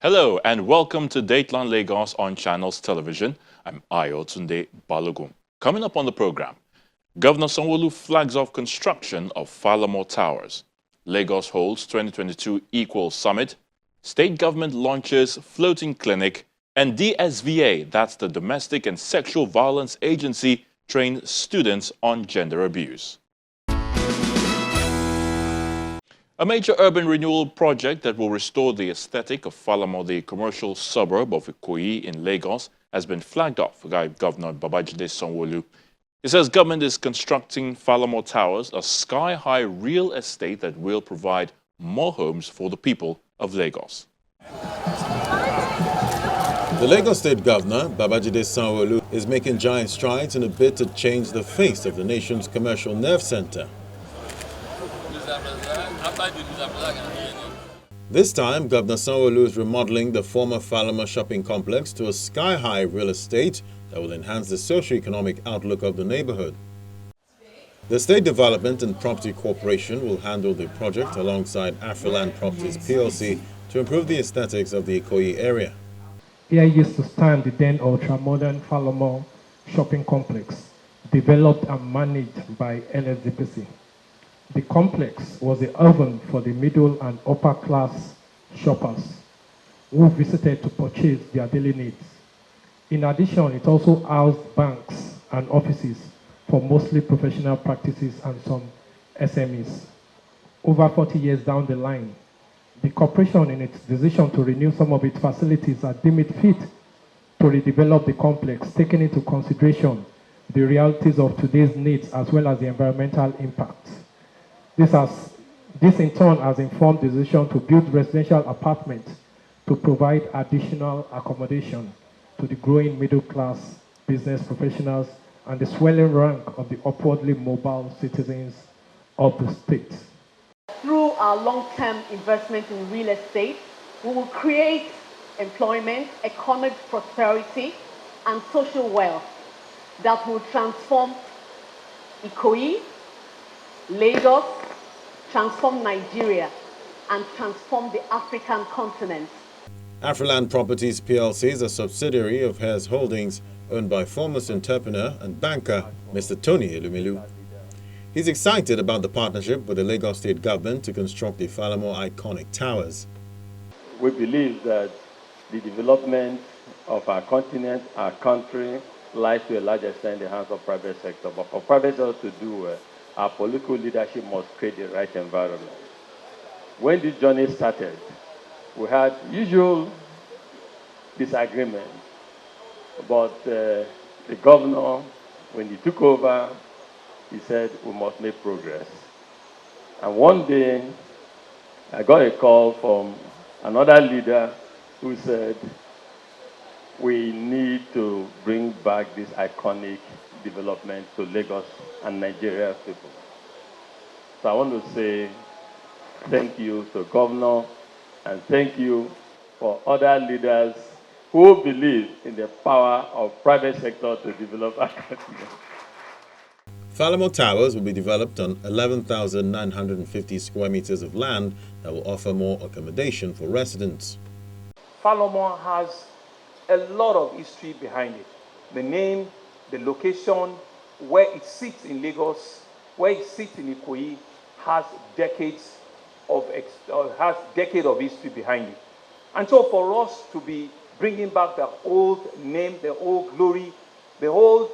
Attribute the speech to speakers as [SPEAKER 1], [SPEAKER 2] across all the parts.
[SPEAKER 1] Hello and welcome to Dateline Lagos on Channels Television. I'm Ayotunde Balogun. Coming up on the program, Governor Sanwo-Olu flags off construction of Falama Towers. Lagos holds 2022 Equal Summit. State government launches floating clinic. And DSVA, that's the Domestic and Sexual Violence Agency, trains students on gender abuse. A major urban renewal project that will restore the aesthetic of Falama, the commercial suburb of Ikoyi in Lagos, has been flagged off by Governor Babajide Sanwo-Olu. He says government is constructing Falama Towers, a sky-high real estate that will provide more homes for the people of Lagos.
[SPEAKER 2] The Lagos State Governor, Babajide Sanwo-Olu, is making giant strides in a bid to change the face of the nation's commercial nerve center. This time, Governor Sanwo-Olu is remodeling the former Falama shopping complex to a sky-high real estate that will enhance the socio-economic outlook of the neighborhood. The State Development and Property Corporation will handle the project alongside Afriland Properties PLC to improve the aesthetics of the Ikoyi area.
[SPEAKER 3] Here used to stand the then ultra-modern Falama shopping complex, developed and managed by NSDPC. The complex was a haven for the middle and upper class shoppers who visited to purchase their daily needs. In addition, it also housed banks and offices for mostly professional practices and some SMEs. Over 40 years down the line, the corporation, in its decision to renew some of its facilities, had deemed it fit to redevelop the complex, taking into consideration the realities of today's needs as well as the environmental impact. This in turn has informed the decision to build residential apartments to provide additional accommodation to the growing middle class, business professionals, and the swelling rank of the upwardly mobile citizens of the state.
[SPEAKER 4] Through our long-term investment in real estate, we will create employment, economic prosperity, and social wealth that will transform Ikoyi, Lagos, transform Nigeria, and transform the African continent.
[SPEAKER 2] Afriland Properties PLC is a subsidiary of Hares Holdings, owned by former entrepreneur and banker Mr. Tony Elumilu. He's excited about the partnership with the Lagos State government to construct the Falama iconic towers.
[SPEAKER 5] We believe that the development of our continent, our country, lies to a large extent in the hands of private sector. But for private sector to do well, our political leadership must create the right environment. When this journey started, we had usual disagreement, but the governor, when he took over, he said we must make progress. And one day, I got a call from another leader who said, we need to bring back this iconic development to Lagos and Nigeria's people. So I want to say thank you to the governor and thank you for other leaders who believe in the power of private sector to develop our country.
[SPEAKER 2] Falama Towers will be developed on 11,950 square meters of land that will offer more accommodation for residents.
[SPEAKER 6] Falama has a lot of history behind it. The name, the location, where it sits in Lagos, where it sits in Ikoyi, has decades of history behind it. And so for us to be bringing back the old name, the old glory, the old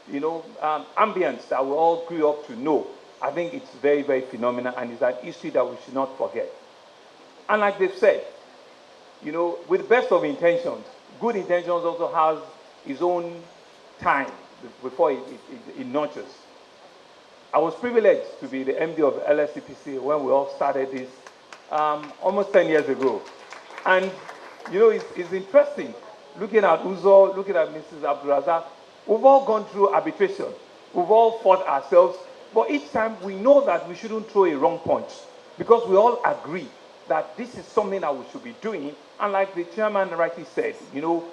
[SPEAKER 6] ambience that we all grew up to know, I think it's very, very phenomenal, and it's an history that we should not forget. And like they've said, with the best of intentions, good intentions also has its own time before it nurtures. I was privileged to be the MD of LSCPC when we all started this almost 10 years ago. And, it's interesting looking at Uzo, looking at Mrs. Abdurazak. We've all gone through arbitration. We've all fought ourselves. But each time we know that we shouldn't throw a wrong punch because we all agree that this is something that we should be doing. And like the chairman rightly said, you don't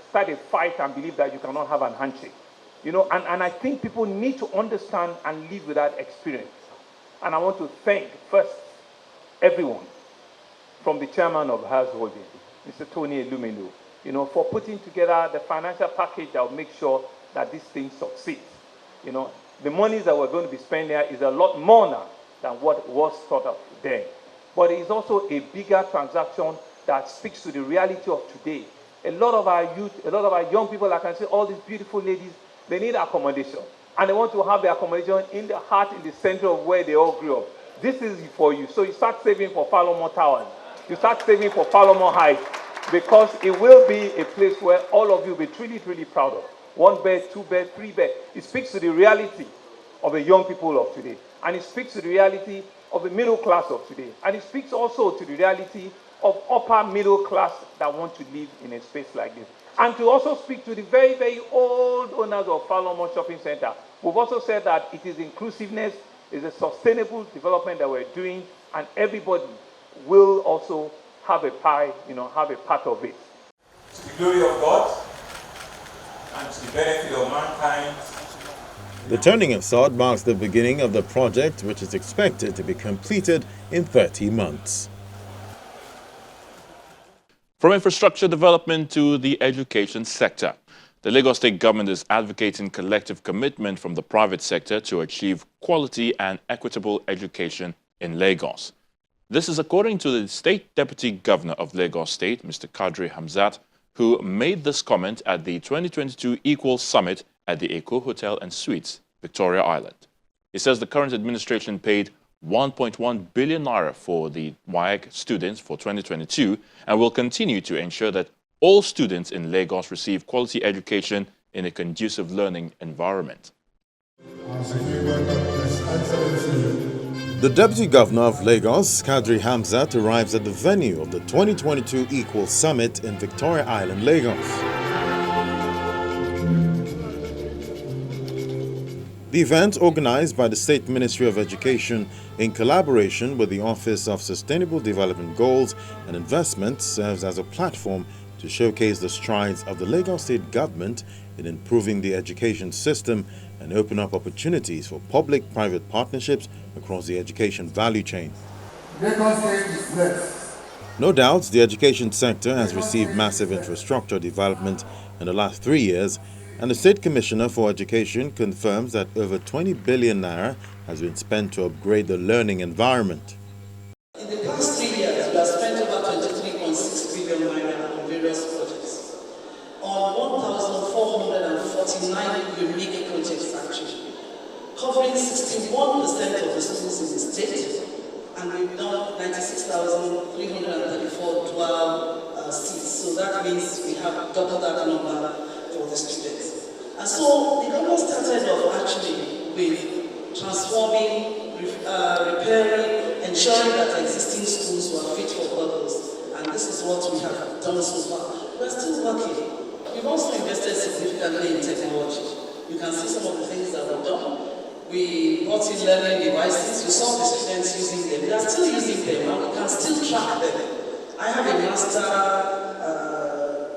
[SPEAKER 6] start a fight and believe that you cannot have an handshake. And I think people need to understand and live with that experience. And I want to thank first everyone from the chairman of House Holding, Mr. Tony Elumelu, for putting together the financial package that will make sure that this thing succeeds. The monies that we're going to be spending here is a lot more now than what was thought of then. But it is also a bigger transaction that speaks to the reality of today. A lot of our youth, a lot of our young people, like I can see all these beautiful ladies, they need accommodation. And they want to have the accommodation in the heart, in the center of where they all grew up. This is for you. So you start saving for Falama Towers. You start saving for Falama Heights. Because it will be a place where all of you will be truly, truly proud of. 1 bed, 2 bed, 3 bed. It speaks to the reality of the young people of today. And it speaks to the reality of the middle class of today. And it speaks also to the reality of upper middle class that want to live in a space like this. And to also speak to the very, very old owners of Falama Shopping Center. We've also said that it is inclusiveness, it's a sustainable development that we're doing, and everybody will also have a pie, have a part of it.
[SPEAKER 7] To the glory of God and to the benefit of mankind.
[SPEAKER 2] The turning of sod marks the beginning of the project, which is expected to be completed in 30 months.
[SPEAKER 1] From infrastructure development to the education sector, the Lagos State government is advocating collective commitment from the private sector to achieve quality and equitable education in Lagos. This is according to the State Deputy Governor of Lagos State, Mr. Kadri Hamzat, who made this comment at the 2022 Equal Summit at the Eko Hotel and Suites, Victoria Island. He says the current administration paid 1.1 billion naira for the WAEC students for 2022 and will continue to ensure that all students in Lagos receive quality education in a conducive learning environment.
[SPEAKER 2] The Deputy Governor of Lagos, Kadri Hamzat, arrives at the venue of the 2022 Equal Summit in Victoria Island, Lagos. The event, organized by the State Ministry of Education in collaboration with the Office of Sustainable Development Goals and Investment, serves as a platform to showcase the strides of the Lagos State government in improving the education system and open up opportunities for public-private partnerships across the education value chain.
[SPEAKER 8] Lagos State is blessed.
[SPEAKER 2] No doubt, the education sector has received massive infrastructure development in the last 3 years, and the State Commissioner for Education confirms that over 20 billion naira has been spent to upgrade the learning environment.
[SPEAKER 9] In the past 3 years, we have spent over 23.6 billion naira on various projects, on 1,449 unique projects actually, covering 61% of the schools in the state, and we've done 96,334 dual seats. So that means we have double that number for the students. And so the government started off actually with transforming, repairing, ensuring that existing schools were fit for purpose. And this is what we have done so far. We're still working. We've also invested significantly in technology. You can see some of the things that we've done. We brought in learning devices. You saw the students using them. They are still using them, and we can still track them. I have a master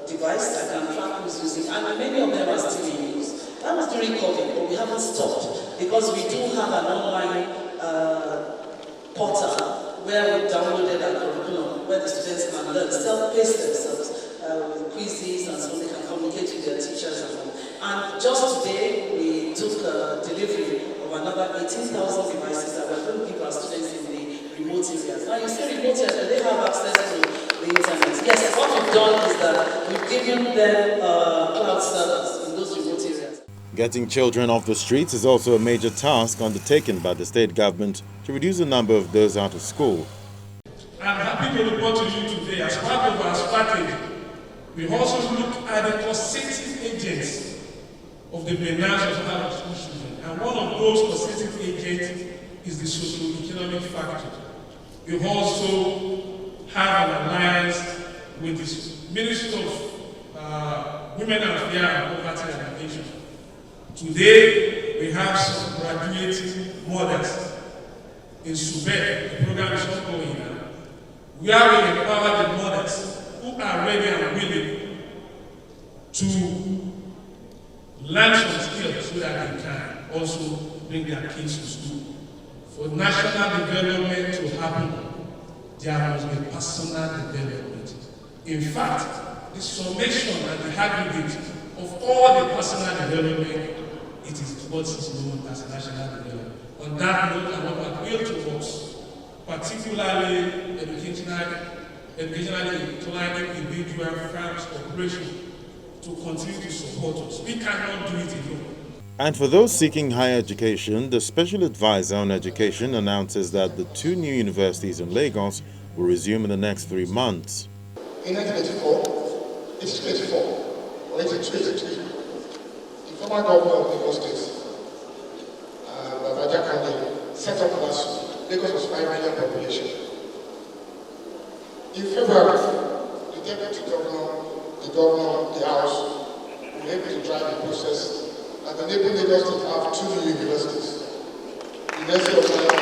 [SPEAKER 9] device that can track who's using, and many of them are still in use. That was during COVID, but we haven't stopped because we do have an online portal where we downloaded our curriculum, where the students can learn, self-pace themselves with quizzes, and so they can communicate with their teachers and all. And just today, we took delivery of another 18,000 devices that we're going to give our students in the remote areas. Now you say remote areas, do they have access to the internet? Yes, what we've done is that we've given them cloud servers in those remote areas.
[SPEAKER 2] Getting children off the streets is also a major task undertaken by the state government to reduce the number of those out of school.
[SPEAKER 10] I'm happy to report to you today, as part of our strategy, we also looked at the causative agents of the menace of out of school children. And one of those causative agents is the socio-economic factor. We also have an alliance with the Ministry of Women Affairs and Poverty Alleviation. Today, we have some graduating mothers in Subek. The program is ongoing now. We are going to empower the mothers who are ready and willing to learn some skills so that they can also bring their kids to school. For national development to happen, there must be personal development. In fact, the summation and the aggregate of all the personal development, it is what is known as national development. On that note, I want to appeal to us, particularly educationally inclined individual firms, corporations, to continue to support us. We cannot do it alone.
[SPEAKER 2] And for those seeking higher education, the Special Advisor on Education announces that the 2 new universities in Lagos will resume in the next 3 months.
[SPEAKER 8] In 1984, 1884, or 1883, the former governor of Lagos State, Babaja Kande, set up LASU. Lagos was 5 million population. In February, the deputy governor, the House, were able to drive the process and enable Lagos to have 2 new universities. The University of Falama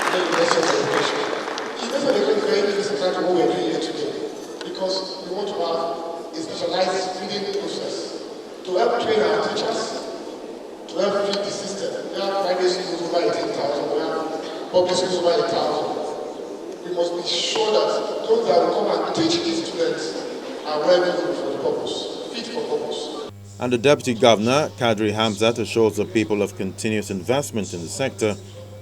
[SPEAKER 8] and the University of Education. The University of Education is very different to what we're doing here today because we want to have a specialized feeding process to help train our teachers, to help feed the system. We have private schools over 18,000, we have public schools over 8,000. We must be sure that those that will come and teach these students are well known for the purpose, fit for purpose.
[SPEAKER 2] And the Deputy Governor, Kadri Hamzat, assures the people of continuous investment in the sector,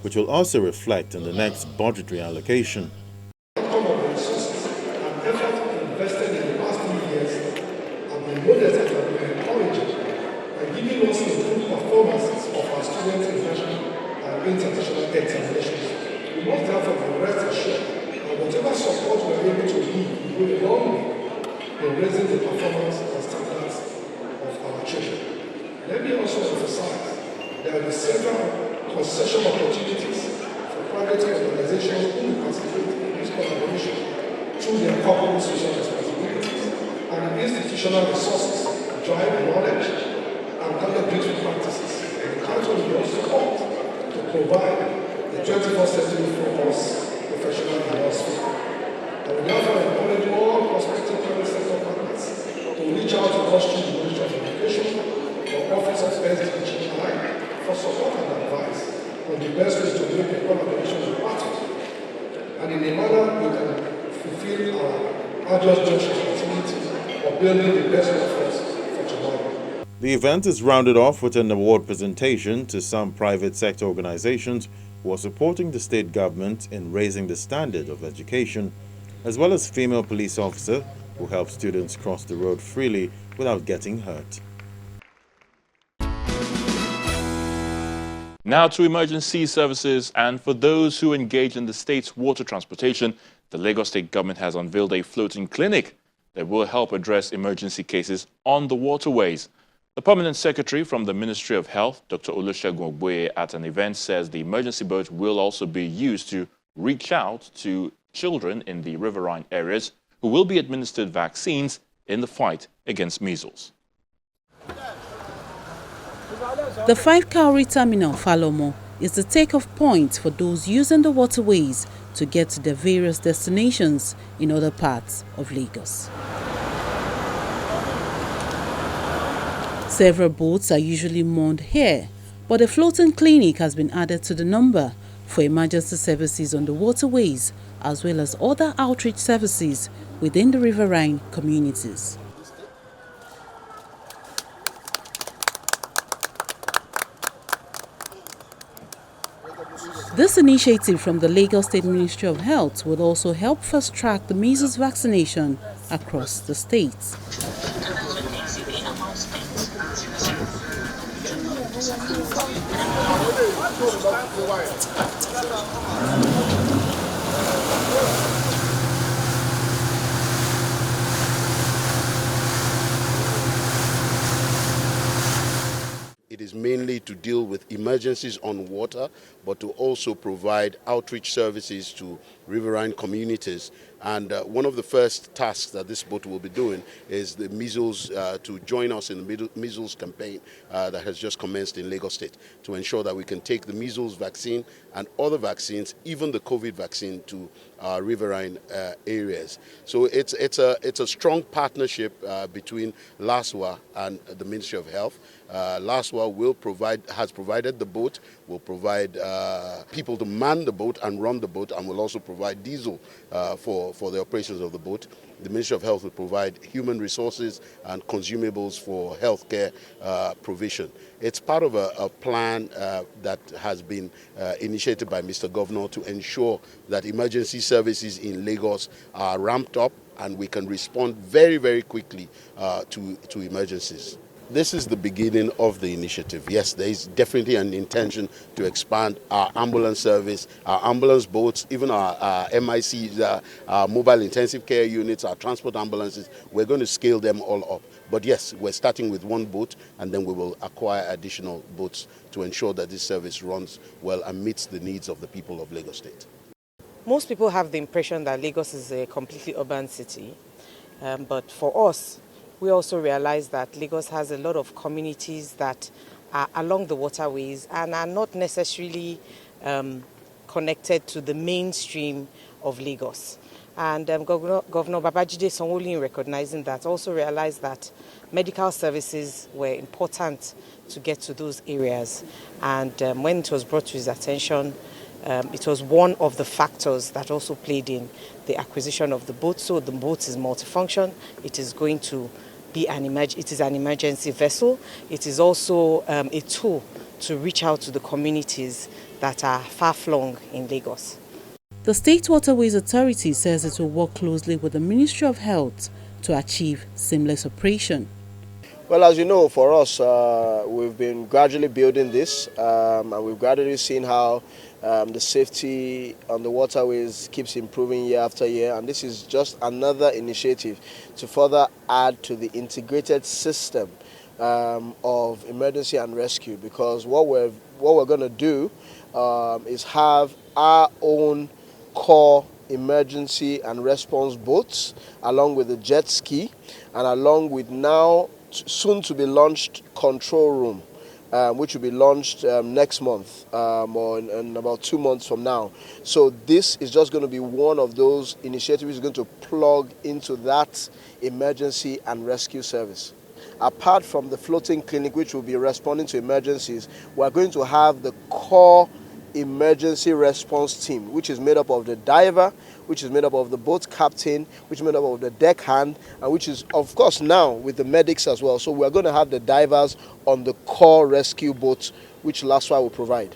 [SPEAKER 2] which will also reflect in the next budgetary allocation.
[SPEAKER 8] Some of the resources and effort invested in the past 2 years have been modest and have been encouraging by giving us improved performances of our students in national and international examinations. We must therefore be rest assured that whatever support we are able to give will go a long way in raising the performance and standards of our children. Let me also emphasize there are several concession opportunities for private organizations who will participate in this collaboration through their corporate social responsibilities and the institutional resources to drive knowledge and other beautiful practices. And the council will also support to provide the 21st century focus professional philosophy. I will therefore encourage all prospective private sector partners to reach out to us through the Ministry of Education or Office of SDGI for support and advice on the best way to make the collaboration practical and in a manner we can fulfill our arduous responsibility of building the best workforce for tomorrow.
[SPEAKER 2] The event is rounded off with an award presentation to some private sector organizations who are supporting the state government in raising the standard of education, as well as female police officer who help students cross the road freely without getting hurt.
[SPEAKER 1] Now to emergency services, and for those who engage in the state's water transportation, the Lagos State government has unveiled a floating clinic that will help address emergency cases on the waterways. The permanent secretary from the Ministry of Health, Dr. Olusegun Ogboye, at an event says the emergency boat will also be used to reach out to children in the riverine areas who will be administered vaccines in the fight against measles.
[SPEAKER 11] The 5-cowrie terminal, Falama, is the take-off point for those using the waterways to get to their various destinations in other parts of Lagos. Several boats are usually moored here, but a floating clinic has been added to the number for emergency services on the waterways, as well as other outreach services within the riverine communities. This initiative from the Lagos State Ministry of Health will also help fast-track the measles vaccination across the state.
[SPEAKER 12] It is mainly to deal with emergencies on water, but to also provide outreach services to riverine communities. And one of the first tasks that this boat will be doing is the measles, to join us in the measles campaign that has just commenced in Lagos State, to ensure that we can take the measles vaccine and other vaccines, even the COVID vaccine, to our riverine areas. So it's a strong partnership between LASWA and the Ministry of Health. LASWA has provided the boat We'll provide people to man the boat and run the boat, and we'll also provide diesel for the operations of the boat. The Ministry of Health will provide human resources and consumables for healthcare provision. It's part of a plan that has been initiated by Mr. Governor to ensure that emergency services in Lagos are ramped up and we can respond very, very quickly to emergencies. This is the beginning of the initiative. Yes, there is definitely an intention to expand our ambulance service, our ambulance boats, even our MICs, our mobile intensive care units, our transport ambulances. We're going to scale them all up. But yes, we're starting with one boat, and then we will acquire additional boats to ensure that this service runs well and meets the needs of the people of Lagos State.
[SPEAKER 13] Most people have the impression that Lagos is a completely urban city, but for us, we also realize that Lagos has a lot of communities that are along the waterways and are not necessarily connected to the mainstream of Lagos. And Governor Babajide Sanwo-Olu, in recognizing that, also realized that medical services were important to get to those areas. And when it was brought to his attention, it was one of the factors that also played in the acquisition of the boat. So the boat is multifunction. It is going to be an emergency vessel. It is also a tool to reach out to the communities that are far-flung in Lagos.
[SPEAKER 11] The State Waterways Authority says it will work closely with the Ministry of Health to achieve seamless operation.
[SPEAKER 14] Well, as you know, for us, we've been gradually building this, and we've gradually seen how the safety on the waterways keeps improving year after year, and this is just another initiative to further add to the integrated system of emergency and rescue. Because what we're going to do is have our own core emergency and response boats, along with the jet ski, and along with now soon to be launched control room, which will be launched next month or in about 2 months from now. So this is just going to be one of those initiatives which is going to plug into that emergency and rescue service. Apart from the floating clinic, which will be responding to emergencies, we're going to have the core emergency response team, which is made up of the diver, which is made up of the boat captain, which is made up of the deckhand, and which is, of course, now with the medics as well. So we're going to have the divers on the core rescue boats, which LASWA will provide.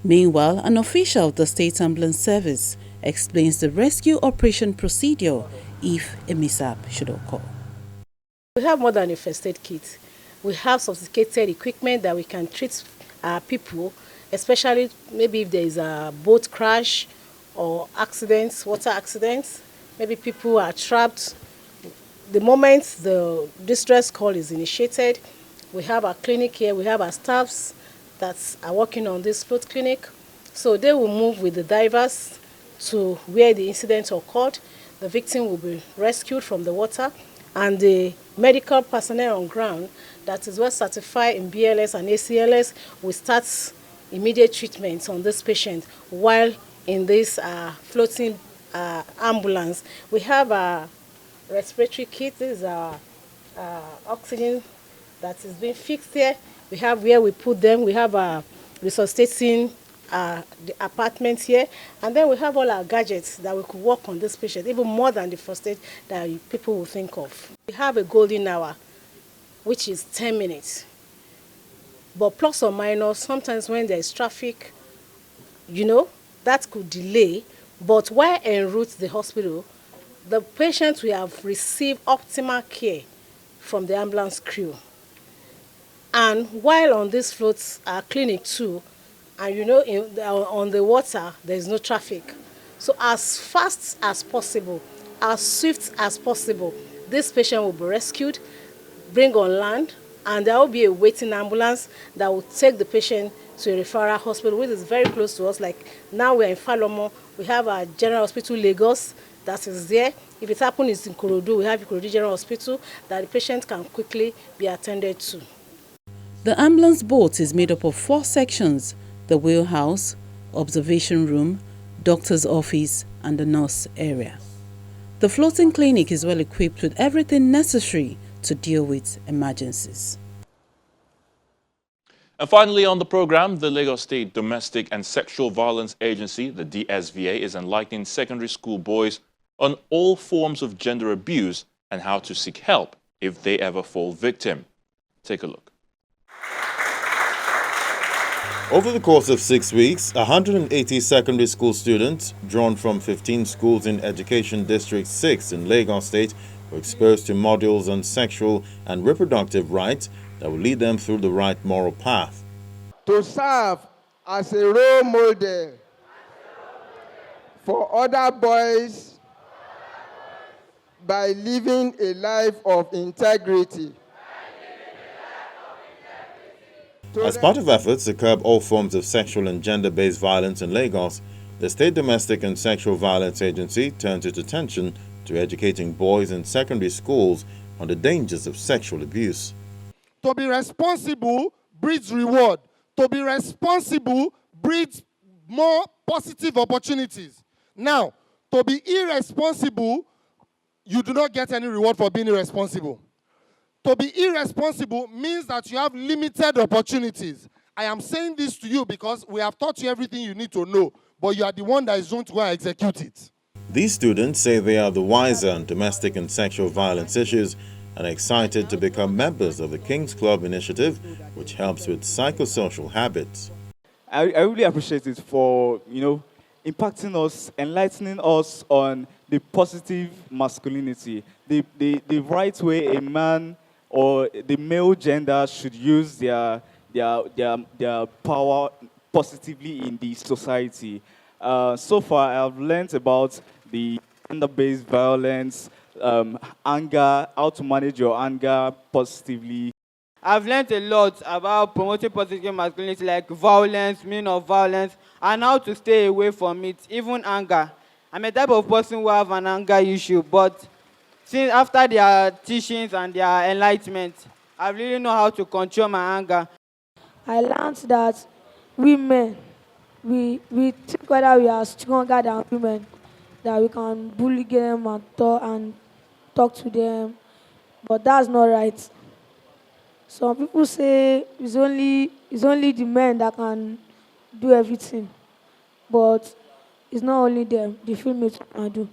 [SPEAKER 11] Meanwhile, an official of the State Ambulance Service explains the rescue operation procedure if a mishap should occur.
[SPEAKER 15] We have more than a first aid kit. We have sophisticated equipment that we can treat people, especially maybe if there is a boat crash or accidents, water accidents. Maybe people are trapped. The moment the distress call is initiated, we have our clinic here, we have our staffs that are working on this float clinic. So they will move with the divers to where the incident occurred. The victim will be rescued from the water, and the medical personnel on ground that is well certified in BLS and ACLS will start immediate treatment on this patient while in this floating ambulance. We have a respiratory kit. This is our oxygen that is being fixed here. We have where we put them. We have a resuscitating the apartment here, and then we have all our gadgets that we could work on this patient, even more than the first aid that people will think of. We have a golden hour, which is 10 minutes. But plus or minus, sometimes when there is traffic, that could delay. But while en route to the hospital, the patient will have received optimal care from the ambulance crew. And while on this float clinic too, and on the water, there is no traffic. So as fast as possible, as swift as possible, this patient will be rescued, bring on land, and there will be a waiting ambulance that will take the patient to a referral hospital, which is very close to us. Like now we're in Falama, we have our General Hospital Lagos that is there. If it happens in Ikorodu, we have Ikorodu General Hospital that the patient can quickly be attended to.
[SPEAKER 11] The ambulance boat is made up of 4 sections: the wheelhouse, observation room, doctor's office, and the nurse area. The floating clinic is well equipped with everything necessary to deal with emergencies.
[SPEAKER 1] And finally on the program, the Lagos State Domestic and Sexual Violence Agency, the DSVA, is enlightening secondary school boys on all forms of gender abuse and how to seek help if they ever fall victim. Take a look.
[SPEAKER 2] Over the course of 6 weeks, 180 secondary school students, drawn from 15 schools in Education District 6 in Lagos State, were exposed to modules on sexual and reproductive rights that will lead them through the right moral path.
[SPEAKER 16] To serve as a role model for other boys by living a life of integrity.
[SPEAKER 2] As part of efforts to curb all forms of sexual and gender-based violence in Lagos, the State Domestic and Sexual Violence Agency turns its attention to educating boys in secondary schools on the dangers of sexual abuse.
[SPEAKER 8] To be responsible breeds reward. To be responsible breeds more positive opportunities. Now, to be irresponsible, you do not get any reward for being irresponsible. To be irresponsible means that you have limited opportunities. I am saying this to you because we have taught you everything you need to know, but you are the one that is going to go and execute it.
[SPEAKER 2] These students say they are the wiser on domestic and sexual violence issues and are excited to become members of the King's Club initiative, which helps with psychosocial habits.
[SPEAKER 17] I really appreciate it for, impacting us, enlightening us on the positive masculinity, the right way a man or the male gender should use their power positively in the society. So far, I've learned about the gender-based violence, anger, how to manage your anger positively.
[SPEAKER 18] I've learned a lot about promoting positive masculinity, like violence, meaning of violence, and how to stay away from it, even anger. I'm a type of person who have an anger issue, but since after their teachings and their enlightenment, I really know how to control my anger.
[SPEAKER 19] I learned that women, we think whether we are stronger than women, that we can bully them and talk to them, but that's not right. Some people say it's only the men that can do everything, but it's not only them, the females can do.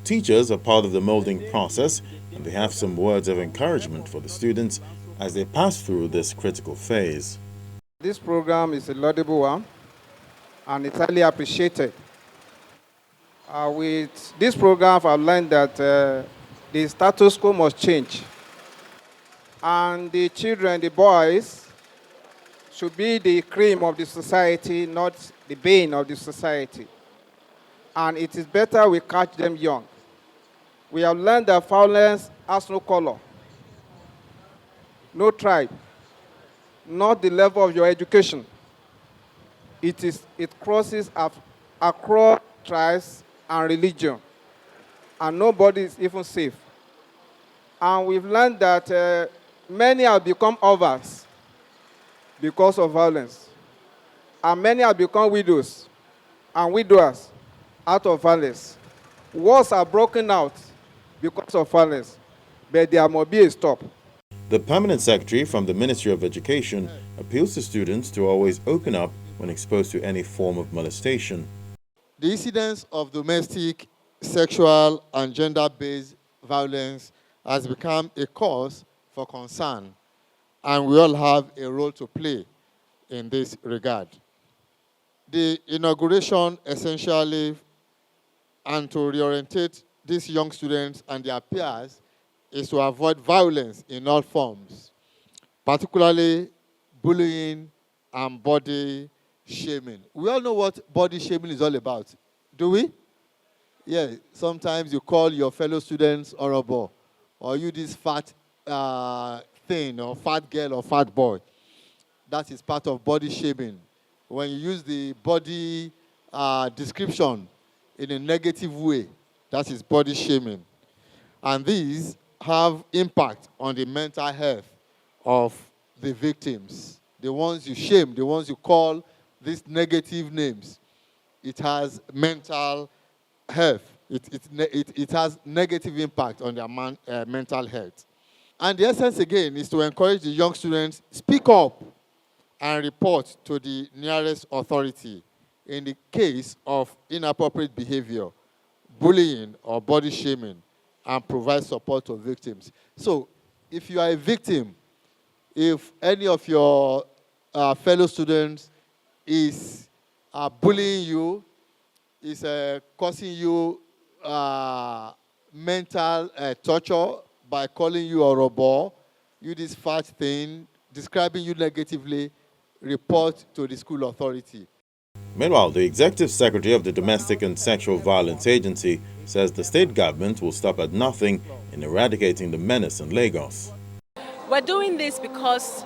[SPEAKER 2] Teachers are part of the molding process, and they have some words of encouragement for the students as they pass through this critical phase.
[SPEAKER 16] This program is a laudable one, and it's highly appreciated. With this program, I've learned that the status quo must change, and the children, the boys, should be the cream of the society, not the bane of the society. And it is better we catch them young. We have learned that violence has no color, no tribe, not the level of your education. It crosses across tribes and religion, and nobody is even safe. And we've learned that many have become orphans because of violence, and many have become widows and widowers out of violence. Wars are broken out because of violence, but there must be a stop.
[SPEAKER 2] The Permanent Secretary from the Ministry of Education appeals to students to always open up when exposed to any form of molestation.
[SPEAKER 8] The incidence of domestic, sexual, and gender-based violence has become a cause for concern, and we all have a role to play in this regard. The inauguration essentially, and to reorientate these young students and their peers, is to avoid violence in all forms, particularly bullying and body shaming. We all know what body shaming is all about, do we? Yeah, sometimes you call your fellow students horrible, or you this fat thing, or fat girl or fat boy. That is part of body shaming. When you use the body description in a negative way, that is body shaming. And these have impact on the mental health of the victims. The ones you shame, the ones you call these negative names, it has mental health. It has negative impact on their mental health. And the essence, again, is to encourage the young students, speak up
[SPEAKER 20] and report to the nearest authority in the case of inappropriate behavior, bullying or body shaming, and provide support to victims. So if you are a victim, if any of your fellow students is bullying you, is causing you mental torture by calling you a robot, you this fat thing, describing you negatively, report to the school authority.
[SPEAKER 2] Meanwhile, the Executive Secretary of the Domestic and Sexual Violence Agency says the state government will stop at nothing in eradicating the menace in Lagos.
[SPEAKER 21] We're doing this because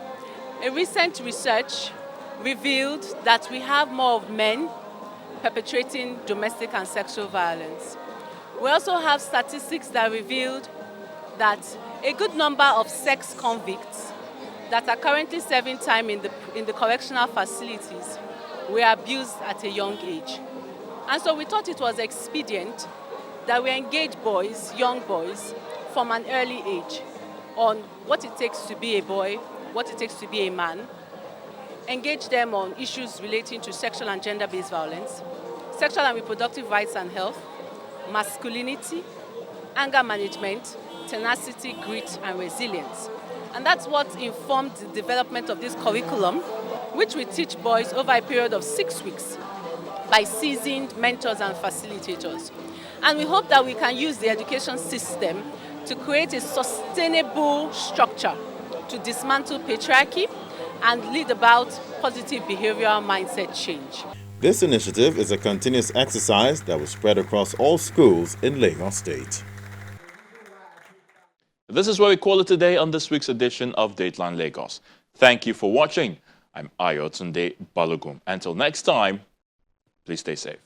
[SPEAKER 21] a recent research revealed that we have more of men perpetrating domestic and sexual violence. We also have statistics that revealed that a good number of sex convicts that are currently serving time in the correctional facilities were abused at a young age. And so we thought it was expedient that we engage boys, young boys, from an early age on what it takes to be a boy, what it takes to be a man, engage them on issues relating to sexual and gender-based violence, sexual and reproductive rights and health, masculinity, anger management, tenacity, grit, and resilience. And that's what informed the development of this curriculum, which we teach boys over a period of 6 weeks by seasoned mentors and facilitators. And we hope that we can use the education system to create a sustainable structure to dismantle patriarchy and lead about positive behavioral mindset change.
[SPEAKER 2] This initiative is a continuous exercise that will spread across all schools in Lagos State.
[SPEAKER 1] This is where we call it today on this week's edition of Dateline Lagos. Thank you for watching. I'm Ayotunde Balogun. Until next time, please stay safe.